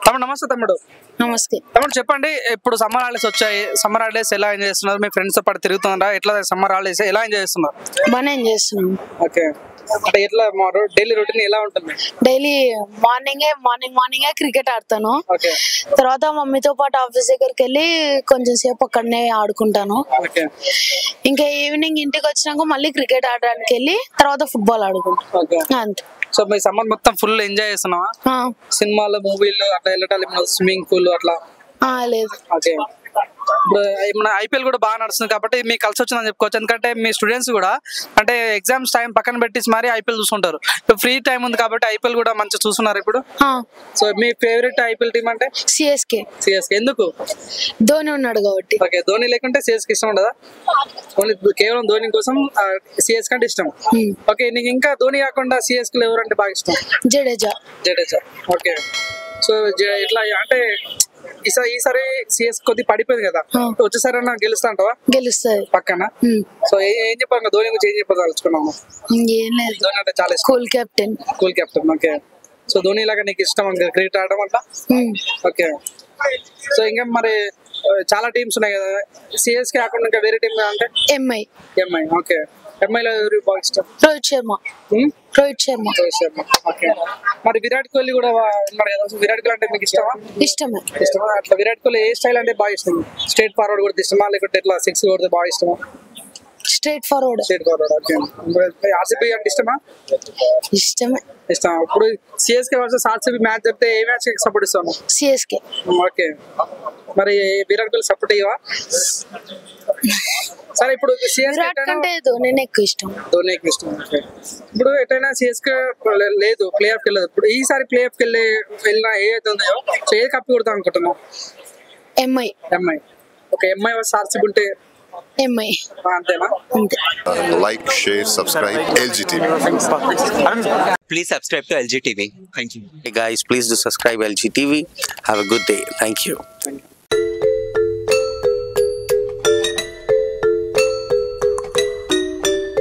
తమ్ముడు నమస్తే. తమ్ముడు నమస్తే. తమ్ముడు చెప్పండి, ఇప్పుడు సమ్మర్ హాలిడేస్ వచ్చాయి. సమ్మర్ హాలిడేస్ ఎలా ఎంజాయ్ చేస్తున్నారు? మీ ఫ్రెండ్స్ తో పాటు తిరుగుతున్నారా? ఎట్లా సమ్మర్ హాలిడేస్ ఎలా ఎంజాయ్ చేస్తున్నారు? బాగానే ఎంజాయ్ చేస్తున్నాం. ఓకే, అంటే ఎట్లా డైలీ రొటీన్ ఎలా ఉంటుంది? డైలీ మార్నింగే క్రికెట్ ఆడతాను. ఓకే, తర్వాత మమ్మీతో పాటు ఆఫీస్ దగ్గరికి వెళ్ళి కొంచెం సేపు అక్కడనే ఆడుకుంటాను. ఓకే, ఇంకా ఈవినింగ్ ఇంటికి వచ్చినాక మళ్ళీ క్రికెట్ ఆడడానికి వెళ్ళి తర్వాత ఫుట్బాల్ ఆడుకుంటాను. ఓకే. అంతే. సో మీ సమ్మర్ మొత్తం ఫుల్ ఎంజాయ్ చేస్తున్నావా? సినిమాలు, మూవీలు అట్లా వెళ్ళటాలి, స్విమ్మింగ్ పూల్ అట్లా? లేదు. ఓకే, ఇప్పుడు మన ఐపీఎల్ కూడా బాగా నడుస్తుంది కాబట్టి మీకు కలిసి వచ్చిందని చెప్పుకోవచ్చు. ఎందుకంటే మీ స్టూడెంట్స్ కూడా అంటే ఎగ్జామ్స్ టైం పక్కన పెట్టి మరి ఐపీఎల్ చూస్తుంటారు. ఇప్పుడు ఫ్రీ టైం ఉంది కాబట్టి ఐపీఎల్ కూడా మంచిగా చూస్తున్నారు ఇప్పుడు. సో మీ ఫేవరెట్ ఐపీఎల్ టీం అంటే? సిఎస్కే. ఎందుకు? ధోని ఉన్నాడు కాబట్టి. ఓకే, ధోని లేకుంటే సిఎస్కే ఇష్టం ఉండదా? ఓన్లీ కేవలం ధోని కోసం సిఎస్కే అంటే ఇష్టం. ఓకే, నీకు ఇంకా ధోని కాకుండా సిఎస్కే ఎవరంటే బాగా ఇష్టం? జడేజా. ఓకే, సో ఇట్లా అంటే ఈసారి సిఎస్ కొద్ది పడిపోయింది కదా, వచ్చేసారి గెలుస్తా అంటావా? గెలుస్తుంది పక్కన. సో ఏం చెప్పాలి ధోని గురించి? ఏం చెప్పదలుచుకున్నాము? ఏం లేదు. ధోని అంటే చాలా ఇష్టం. Cool captain. Okay, so Dhoni లాగా నీకు ఇష్టం క్రికెట్ ఆడడం అట్లా? ఓకే, సో ఇంకా మరి చాలా టీమ్స్ ఉన్నాయి కదా, సిఎస్కే కాకుండా ఇంకా వేరే టీమ్ అంటే? ఎంఐ. ఓకే, ఎంఐలో ఎవరు బాగా ఇష్టం? రోహిత్ శర్మ. ఓకే, మరి విరాట్ కోహ్లీ కూడా ఉన్నాడు కదా, విరాట్ కోహ్లీ అంటే మీకు ఇష్టమా? ఇష్టమే. అట్లా విరాట్ కోహ్లీ ఏ స్టైల్ అంటే బాగా ఇష్టం? స్ట్రైట్ ఫార్వర్డ్ కూడా ఇష్టమా, లేకుంటే ఎట్లా సిక్స్ కొడితే బాగా ఇష్టమా? Straight forward. ఓకే, ఆర్సీబీ అంటే ఇష్టమా? ఇష్టమే. ఇప్పుడు సిఎస్కే వర్సెస్ ఆర్సీబీ మ్యాచ్ చెప్తే ఏ మ్యాచ్ సపోర్ట్ ఇస్తాను? సిఎస్కే. ఓకే, మరి విరాట్ కోహ్లీ సపోర్ట్ ఇవ్వవా? సరే, ఇప్పుడు విరాట్ కంటే ధోని ఎక్కువ ఇష్టం. ఇప్పుడు ఎటైనా సిఎస్కే లేదు, ప్లే ఆఫ్ వెళ్ళదు. ఇప్పుడు ఈసారి ప్లే ఆఫ్ వెళ్ళినా ఏదైతే ఉందో సో ఏది కప్పి కొడతాం అనుకుంటున్నాం? MI. Okay, MI versus RCB ఉంటే ఎంఐ. అంతేనా? అంతే. Like, share, subscribe LG TV. Please subscribe to LG TV. Thank you. Hey guys, please do subscribe LG TV. Have a good day. Thank you.